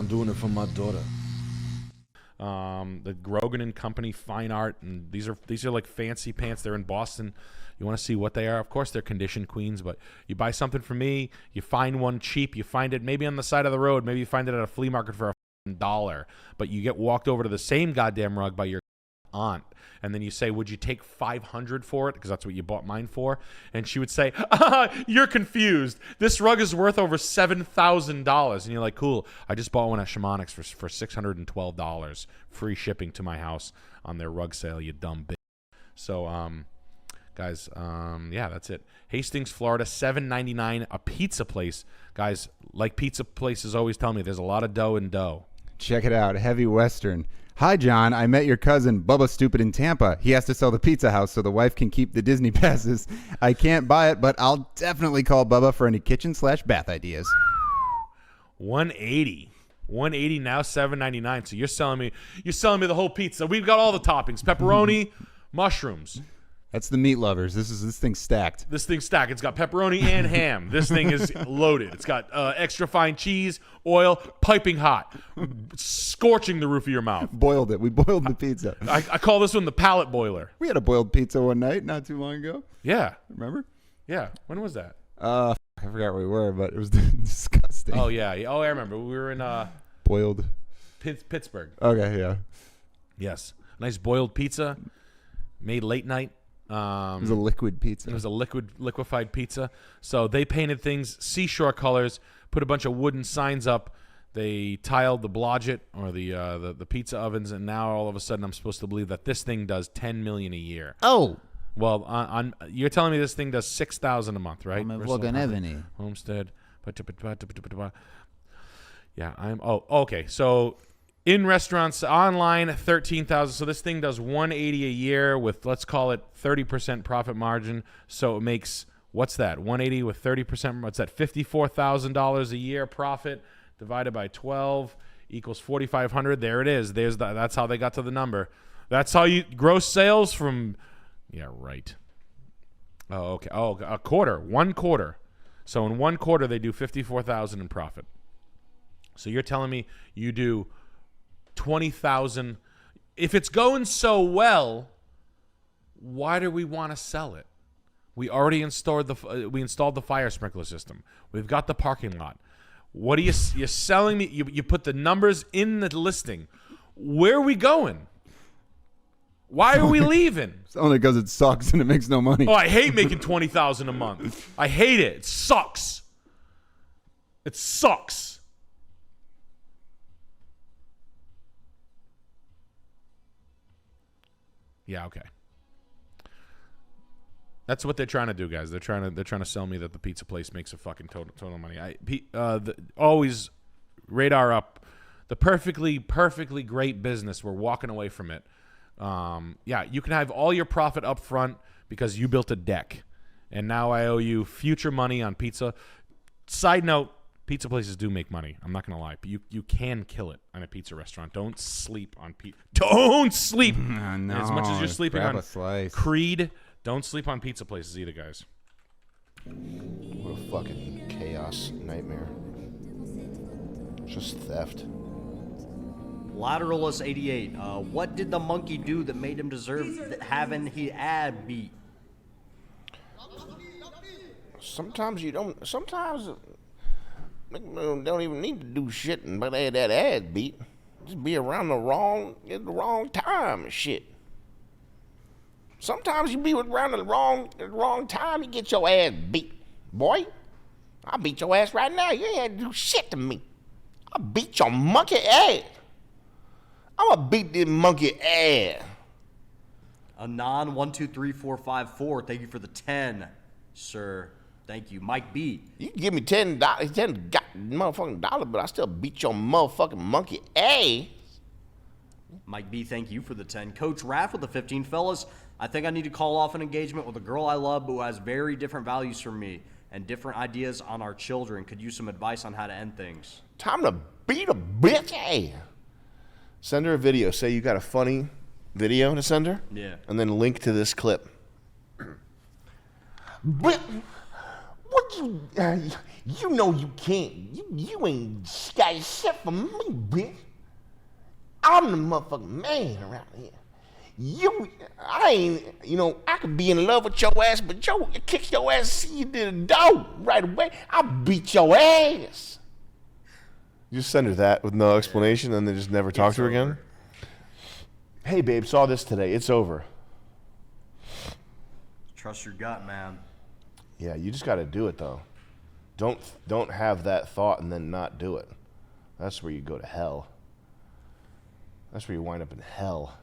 I'm doing it for my daughter. The Grogan and Company Fine Art, and these are like fancy pants. They're in Boston. You want to see what they are? Of course, they're condition queens, but you buy something from me, you find one cheap, you find it maybe on the side of the road, maybe you find it at a flea market for $1, but you get walked over to the same goddamn rug by your aunt, and then you say, would you take $500 for it? Because that's what you bought mine for. And she would say, you're confused. This rug is worth over $7,000. And you're like, cool. I just bought one at Shamanics for $612. Free shipping to my house on their rug sale, you dumb bitch. So, guys, yeah, that's it. Hastings, Florida, $7.99 a pizza place. Guys, like pizza places always tell me, there's a lot of dough in dough. Check it out, Heavy Western. Hi, John. I met your cousin, Bubba Stupid, in Tampa. He has to sell the pizza house so the wife can keep the Disney passes. I can't buy it, but I'll definitely call Bubba for any kitchen/bath ideas. 180. 180 now, $7.99. So you're selling me the whole pizza. We've got all the toppings: pepperoni, mushrooms. That's the meat lovers. This thing's stacked. This thing's stacked. It's got pepperoni and ham. This thing is loaded. It's got extra fine cheese, oil, piping hot, scorching the roof of your mouth. Boiled it. We boiled the pizza. I call this one the palate boiler. We had a boiled pizza one night not too long ago. Yeah. Remember? Yeah. When was that? I forgot where we were, but it was disgusting. Oh, yeah. Oh, I remember. We were in boiled Pittsburgh. Okay, yeah. Yes. Nice boiled pizza made late night. It was a liquid pizza. It was a liquefied pizza. So they painted things seashore colors, put a bunch of wooden signs up. They tiled the blodgett or the pizza ovens, and now all of a sudden I'm supposed to believe that this thing does $10 million a year. Oh, well, you're telling me this thing does $6,000 a month, right? Homestead. Yeah, okay. So in restaurants, online, 13,000. So this thing does 180 a year with, let's call it 30% profit margin. So it makes, what's that? 180 with 30%. What's that? $54,000 a year profit divided by 12 equals 4,500. There it is. That's how they got to the number. That's how you gross sales from. Yeah, right. Oh, okay. Oh, a quarter. 1 quarter. So in 1 quarter they do 54,000 in profit. So you're telling me you do 20,000. If it's going so well, why do we want to sell it? We already installed the fire sprinkler system. We've got the parking lot. What are you're selling me? You put the numbers in the listing. Where are we going? Why are we leaving? It's only because it sucks and it makes no money. Oh, I hate making $20,000 a month. I hate it. It sucks. It sucks. Yeah, okay. That's what they're trying to do, guys. They're trying to sell me that the pizza place makes a fucking total money. Always radar up. The perfectly great business. We're walking away from it. Yeah, you can have all your profit up front because you built a deck, and now I owe you future money on pizza. Side note: pizza places do make money. I'm not gonna lie, but you can kill it on a pizza restaurant. Don't sleep on pizza. Don't sleep. No, as much as you're sleeping on a slice. Creed. Don't sleep on pizza places either, guys. What a fucking chaos nightmare. Just theft. Lateralus 88. What did the monkey do that made him deserve having his ad beat? Sometimes you don't. Sometimes don't even need to do shit but they had that ass beat. Just be around the wrong time and shit. Sometimes you be around the wrong time, you get your ass beat. Boy, I'll beat your ass right now. You ain't had to do shit to me. I'll beat your monkey ass. I'm gonna beat this monkey ass. Anon 123454. Thank you for the 10, sir. Thank you, Mike B. You can give me $10, motherfucking dollar, but I still beat your motherfucking monkey ass. Mike B, thank you for the 10. Coach Raff with the 15. Fellas, I think I need to call off an engagement with a girl I love who has very different values from me and different ideas on our children. Could use some advice on how to end things. Time to beat a bitch ass. Send her a video. Say you got a funny video to send her. Yeah. And then link to this clip. But what You know you can't. You ain't got shit for me, bitch. I'm the motherfucking man around here. I ain't, I could be in love with your ass, but it kicks your ass, see you to the door right away. I'll beat your ass. You just send her that with no explanation and then just never talk to her again? Hey, babe, saw this today. It's over. Trust your gut, man. Yeah, you just got to do it, though. Don't have that thought and then not do it. That's where you go to hell. That's where you wind up in hell.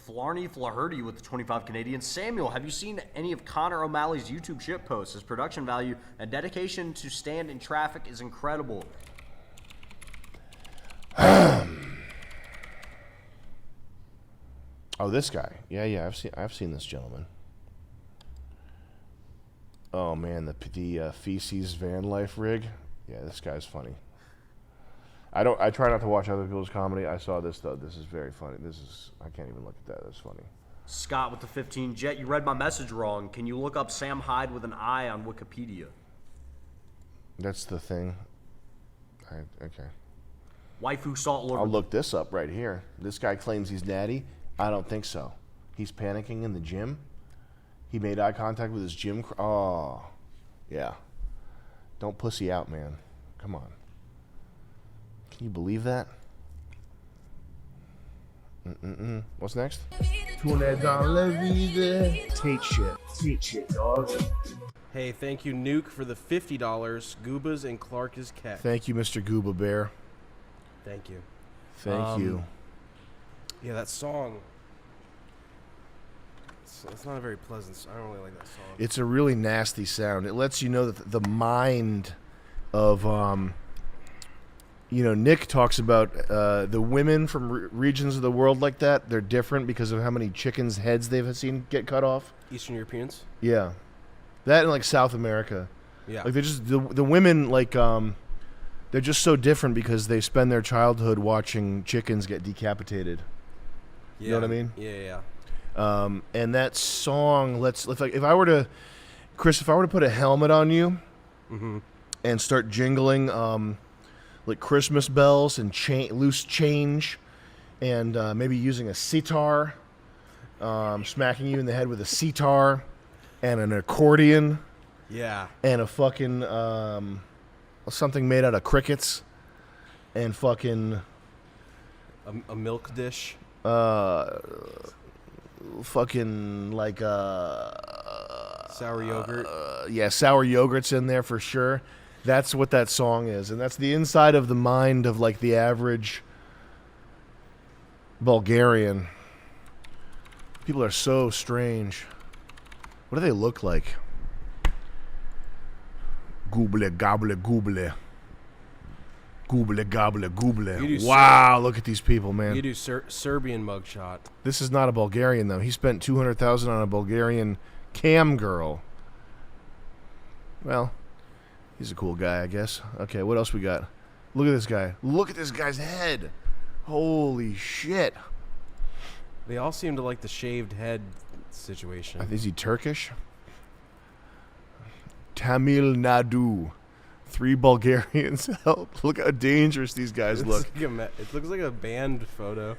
Flarney Flaherty with the 25 Canadian. Samuel, have you seen any of Connor O'Malley's YouTube shit posts? His production value and dedication to stand in traffic is incredible. Oh, this guy. Yeah, I've seen this gentleman. Oh man, the feces van life rig. Yeah, this guy's funny. I try not to watch other people's comedy. I saw this though. This is very funny. I can't even look at that. That's funny. Scott with the 15. Jet, you read my message wrong. Can you look up Sam Hyde with an I on Wikipedia? That's the thing. Okay. Waifu Salt Lord. I'll look this up right here. This guy claims he's natty. I don't think so. He's panicking in the gym. He made eye contact with his gym. Oh, yeah. Don't pussy out, man. Come on. Can you believe that? What's next? Take shit, dog. Hey, thank you, Nuke, for the $50. Goobas and Clark is cat. Thank you, Mr. Gooba Bear. Thank you. Thank you. Yeah, that song. It's not a very pleasant. I don't really like that song. It's a really nasty sound. It lets you know that the mind of, Nick talks about the women from regions of the world like that. They're different because of how many chickens' heads they've seen get cut off. Eastern Europeans? Yeah. That and, like, South America. Yeah. Like, they're just, the women, like, they're just so different because they spend their childhood watching chickens get decapitated. Yeah. You know what I mean? Yeah. And that song, if I were to put a helmet on you and start jingling, like Christmas bells and loose change, and maybe using a sitar, smacking you in the head with a sitar and an accordion. Yeah. And a fucking, something made out of crickets and fucking... A milk dish. Fucking like sour yogurt. Yeah, sour yogurt's in there for sure. That's what that song is, and that's the inside of the mind of like the average Bulgarian. People are so strange. What do they look like? Gooble gobble gooble. Gooble gobble gooble. Wow, look at these people, man. You do Serbian mugshot. This is not a Bulgarian, though. He spent $200,000 on a Bulgarian cam girl. Well, he's a cool guy, I guess. Okay, what else we got? Look at this guy. Look at this guy's head. Holy shit. They all seem to like the shaved head situation. Is he Turkish? Tamil Nadu. 3 Bulgarians help. Look how dangerous these guys look. It looks like a band photo.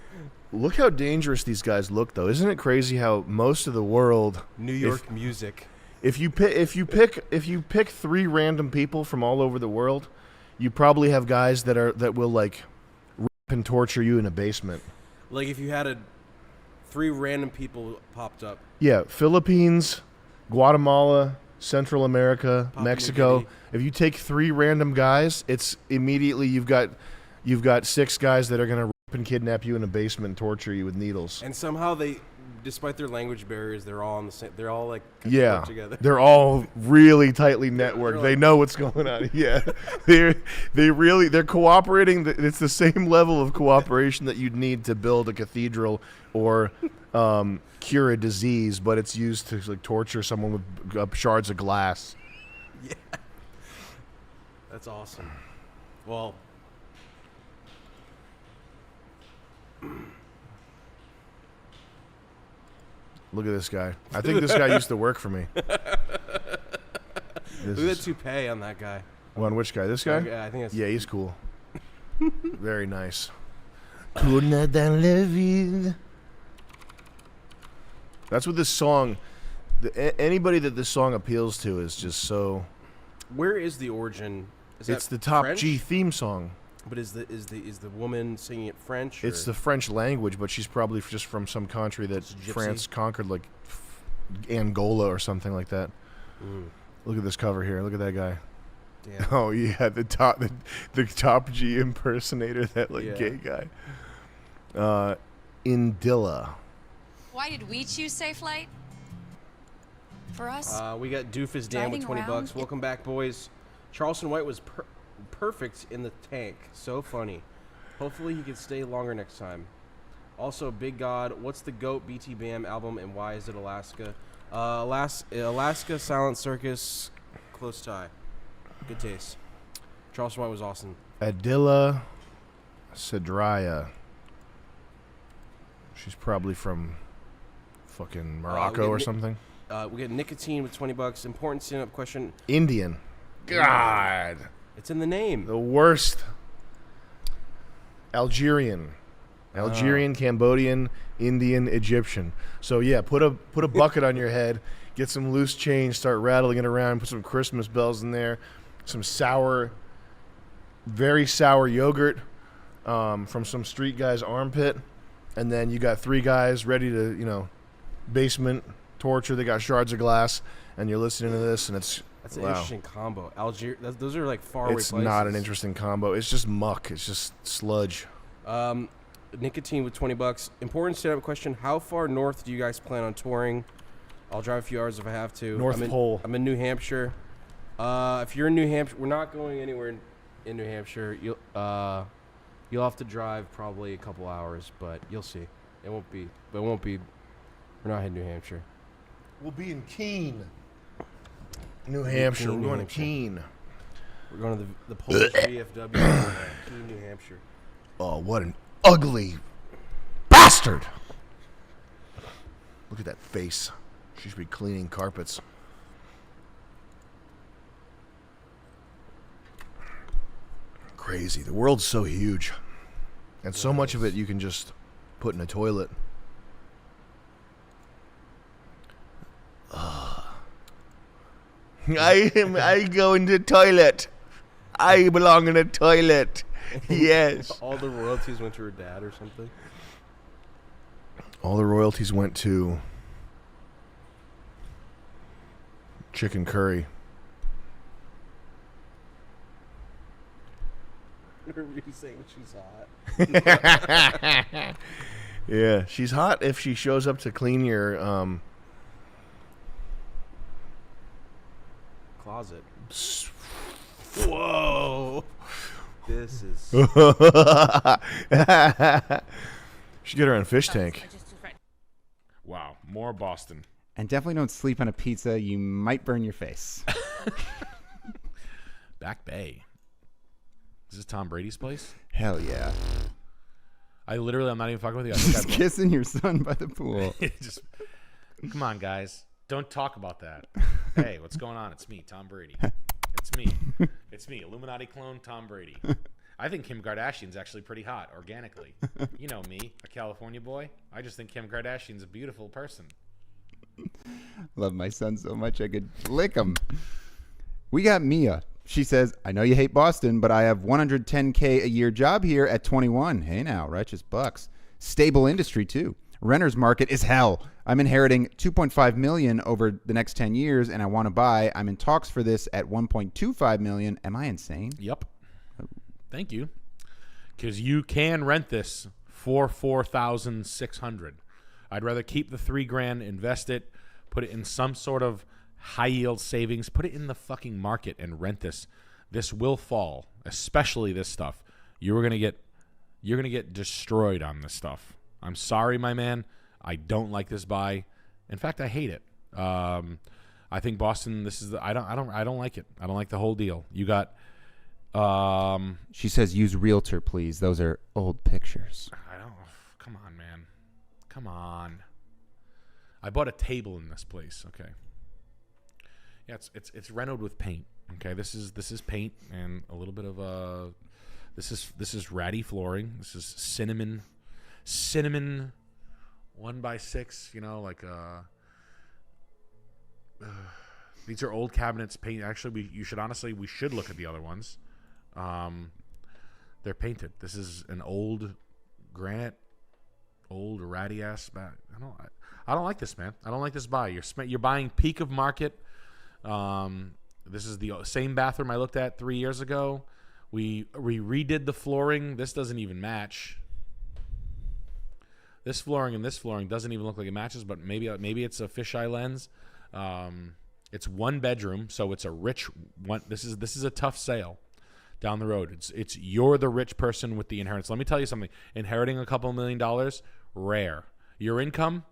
Look how dangerous these guys look, though. Isn't it crazy how most of the world, New York music. If you pick 3 random people from all over the world, you probably have guys that will like rape and torture you in a basement. Like if you had 3 random people popped up. Yeah, Philippines, Guatemala, Central America, Papua Mexico. New Guinea. If you take 3 random guys, it's immediately you've got 6 guys that are gonna rape and kidnap you in a basement and torture you with needles. And somehow they, despite their language barriers, they're all on the same. They're all like together. They're all really tightly networked. They know what's going on. Yeah, they're cooperating. It's the same level of cooperation that you'd need to build a cathedral or cure a disease, but it's used to like torture someone with shards of glass. Yeah, that's awesome. Well. Look at this guy. I think this guy used to work for me. This Look at is- the toupee on that guy. Well, which guy? This guy? Yeah, I think that's. Yeah, he's cool. Very nice. That's what this song. Anybody that this song appeals to is just so. Where is the origin? Is It's that the top French? G theme song. But is the woman singing it French? Or? It's the French language, but she's probably just from some country that It's gypsy? France conquered, like Angola or something like that. Look at this cover here. Look at that guy. Damn. Oh yeah, the top G impersonator, that Yeah. gay guy. Indilla. Why did we choose Safe Flight? For us, We got Doofus Dan with Driving $20. around? Welcome back, boys. Charleston White was perfect in the tank. So funny. Hopefully he can stay longer next time. Also, Big God, what's the GOAT BT Bam album and why is it Alaska? Alaska Silent Circus, close tie. Good taste. Charleston White was awesome. Adila Sedraya. She's probably from fucking Morocco or something. We get Nicotine with $20. Important stand-up question. Indian. God. It's in the name. The worst. Algerian. Algerian, Cambodian, Indian, Egyptian. So yeah, put a bucket on your head, get some loose change, start rattling it around, put some Christmas bells in there, some sour, very sour yogurt from some street guy's armpit, and then you got 3 guys ready to, basement torture. They got shards of glass, and you're listening to this, and it's That's an wow. interesting combo. Those are like faraway It's places. not an interesting combo. It's just muck. It's just sludge. Nicotine with $20. Important stand-up question. How far north do you guys plan on touring? I'll drive a few hours if I have to. North Pole. I'm in New Hampshire. If you're in New Hampshire, we're not going anywhere in New Hampshire. You'll have to drive probably a couple hours, but you'll see. It won't be. We're not in New Hampshire. We'll be in Keene, New Hampshire. Keene, We're New going to Hampshire. Keene. We're going to the Polish VFW in Keene, New Hampshire. Oh, what an ugly bastard! Look at that face. She should be cleaning carpets. Crazy. The world's so huge. And so much of it you can just put in a toilet. I go in the toilet. I belong in a toilet. Yes. All the royalties went to her dad or something. All the royalties went to chicken curry. Are you saying she's hot? Yeah, she's hot if she shows up to clean your Closet. Whoa. This is. Should get her on Fish Tank. Wow, more Boston. And definitely don't sleep on a pizza. You might burn your face. Back Bay. Is this Tom Brady's place? Hell yeah. I'm not even fucking with you. I Just think kissing your son by the pool. just come on, guys. Don't talk about that. Hey, what's going on? It's me, Tom Brady. It's me. It's me, Illuminati clone Tom Brady. I think Kim Kardashian's actually pretty hot, organically. You know me, a California boy. I just think Kim Kardashian's a beautiful person. Love my son so much I could lick him. We got Mia. She says, I know you hate Boston, but I have $110K a year job here at 21. Hey now, righteous bucks. Stable industry too. Renter's market is hell. I'm inheriting $2.5 million over the next 10 years, and I want to buy. I'm in talks for this at $1.25 million. Am I insane? Yep. Thank you. Because you can rent this for $4,600. I'd rather keep the $3,000, invest it, put it in some sort of high yield savings, put it in the fucking market and rent this. This will fall, especially this stuff. You're gonna get destroyed on this stuff. I'm sorry, my man. I don't like this buy. In fact, I hate it. I think Boston. I don't like it. I don't like the whole deal. You got. She says, use Realtor, please. Those are old pictures. I don't. Come on, man. Come on. I bought a table in this place. Okay. Yeah, it's renoed with paint. Okay, this is paint and a little bit of this is ratty flooring. This is cinnamon 1x6. You know, like these are old cabinets. Paint. Actually, we should look at the other ones. They're painted. This is an old granite, old ratty ass. I don't like this, man. I don't like this buy. You're buying peak of market. This is the same bathroom I looked at 3 years ago. We redid the flooring. This doesn't even match. This flooring and this flooring doesn't even look like it matches, but maybe it's a fisheye lens. It's one bedroom, so it's a rich one. This is a tough sale down the road. It's you're the rich person with the inheritance. Let me tell you something. Inheriting a couple $1 million, rare. Your income,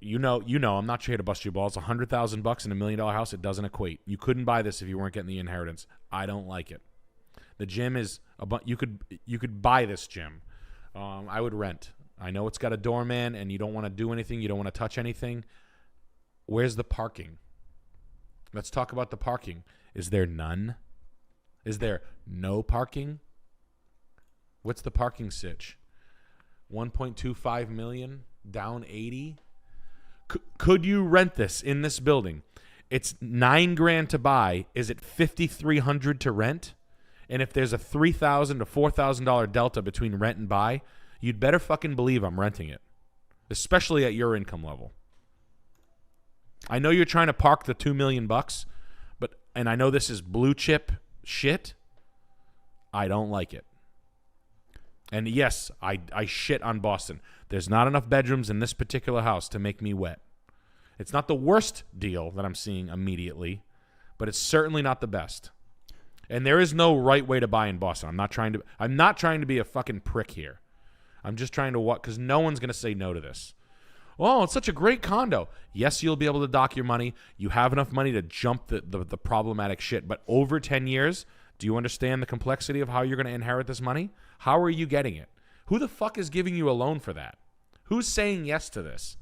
you know, I'm not here to bust your balls. $100,000 in $1 million house, it doesn't equate. You couldn't buy this if you weren't getting the inheritance. I don't like it. The gym is you could buy this gym. I would rent. I know it's got a doorman, and you don't want to do anything. You don't want to touch anything. Where's the parking? Let's talk about the parking. Is there none? Is there no parking? What's the parking sitch? 1.25 million, down 80. Could you rent this in this building? It's $9,000 to buy. Is it $5,300 to rent? And if there's a $3,000 to $4,000 delta between rent and buy, you'd better fucking believe I'm renting it, especially at your income level. I know you're trying to park the $2 million, and I know this is blue chip shit. I don't like it. And yes, I shit on Boston. There's not enough bedrooms in this particular house to make me wet. It's not the worst deal that I'm seeing immediately, but it's certainly not the best. And there is no right way to buy in Boston. I'm not trying to be a fucking prick here. I'm just trying to because no one's going to say no to this. Oh, it's such a great condo. Yes, you'll be able to dock your money. You have enough money to jump the problematic shit. But over 10 years, do you understand the complexity of how you're going to inherit this money? How are you getting it? Who the fuck is giving you a loan for that? Who's saying yes to this?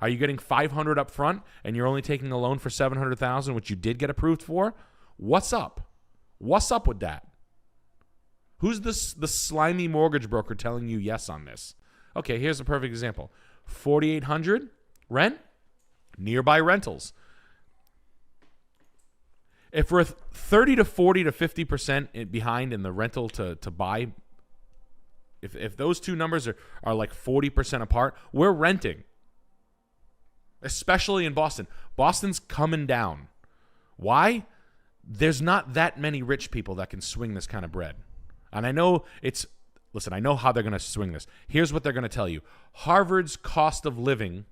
Are you getting $500 up front and you're only taking a loan for $700,000, which you did get approved for? What's up? What's up with that? Who's the slimy mortgage broker telling you yes on this? Okay, here's a perfect example. $4,800 rent, nearby rentals. If we're 30 to 40 to 50% behind in the rental to buy, if those two numbers are like 40% apart, we're renting. Especially in Boston. Boston's coming down. Why? There's not that many rich people that can swing this kind of bread. And I know I know how they're going to swing this. Here's what they're going to tell you. Harvard's cost of living,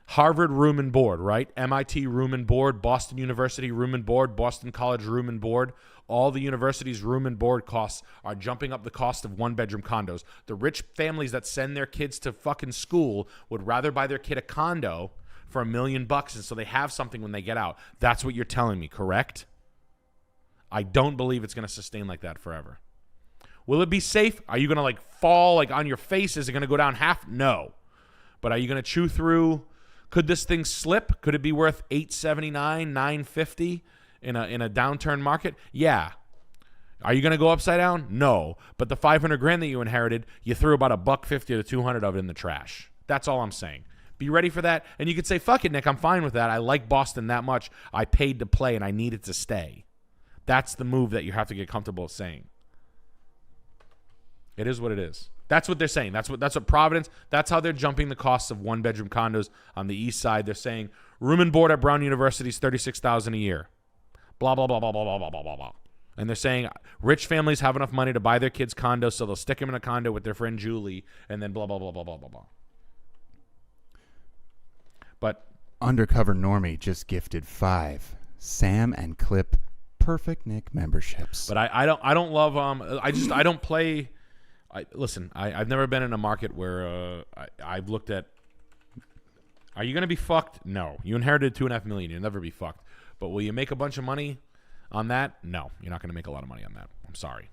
Harvard room and board, right? MIT room and board, Boston University room and board, Boston College room and board. All the universities' room and board costs are jumping up the cost of one-bedroom condos. The rich families that send their kids to fucking school would rather buy their kid a condo for $1 million, and so they have something when they get out. That's what you're telling me, correct? I don't believe it's going to sustain like that forever. Will it be safe? Are you going to fall on your face? Is it going to go down half? No. But are you going to chew through? Could this thing slip? Could it be worth $879, $950 in a downturn market? Yeah. Are you going to go upside down? No. But the $500,000 that you inherited, you threw about $150 to $200 of it in the trash. That's all I'm saying. Be ready for that. And you could say, fuck it, Nick, I'm fine with that. I like Boston that much. I paid to play and I needed to stay. That's the move that you have to get comfortable saying. It is what it is. That's what they're saying. That's what Providence, that's how they're jumping the costs of one-bedroom condos on the east side. They're saying room and board at Brown University is $36,000 a year. Blah, blah, blah, blah, blah, blah, blah, blah, blah, blah. And they're saying rich families have enough money to buy their kids condos, so they'll stick them in a condo with their friend Julie, and then blah, blah, blah, blah, blah, blah, blah. But Undercover Normie just gifted 5 Sam and Clip Perfect Nick memberships. But I don't love I don't play. I've never been in a market where I've looked at. Are you going to be fucked? No. You inherited $2.5 million. You'll never be fucked. But will you make a bunch of money on that? No, you're not going to make a lot of money on that. I'm sorry.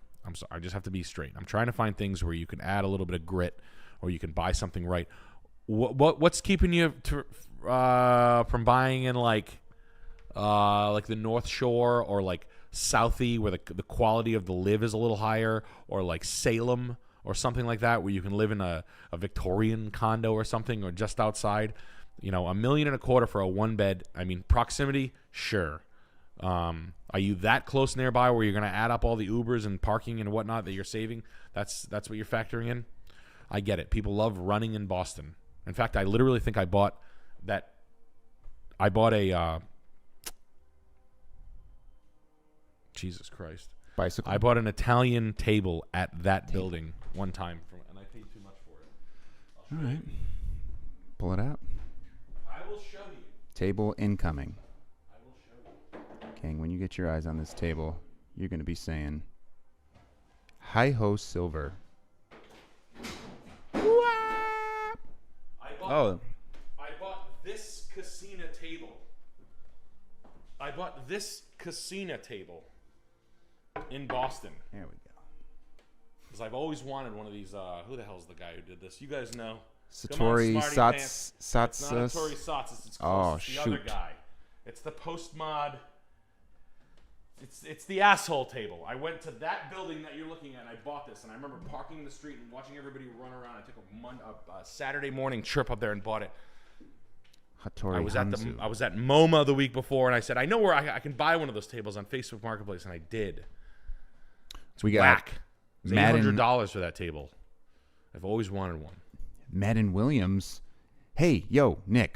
I just have to be straight. I'm trying to find things where you can add a little bit of grit, or you can buy something right. What's keeping you from buying in like the North Shore or like Southie, where the quality of the live is a little higher, or like Salem or something like that, where you can live in a Victorian condo or something, or just outside. You know, $1.25 million for a 1-bed. I mean, proximity, sure. Are you that close nearby where you're going to add up all the Ubers and parking and whatnot that you're saving? That's what you're factoring in. I get it. People love running in Boston. In fact, I literally think I bought a Jesus Christ. Bicycle. I bought an Italian table at that building one time, and I paid too much for it. All right. Pull it out. I will show you. Table incoming. I will show you. King, when you get your eyes on this table, you're going to be saying, Hi-ho silver. I bought this casino table. I bought this casino table in Boston. There we go. Because I've always wanted one of these. Who the hell's the guy who did this? You guys know. Satori It's not a Satsas. Tori Sots. It's close. Oh, It's the other shoot. guy. It's the post-mod. It's the asshole table. I went to that building that you're looking at, and I bought this. And I remember parking in the street and watching everybody run around. I took a Saturday morning trip up there and bought it. Hattori I was Hanzo. at MoMA the week before, and I said, I know where I can buy one of those tables on Facebook Marketplace, and I did. We got Whack. It was Madden, $800 for that table. I've always wanted one. Madden Williams. Hey, yo, Nick,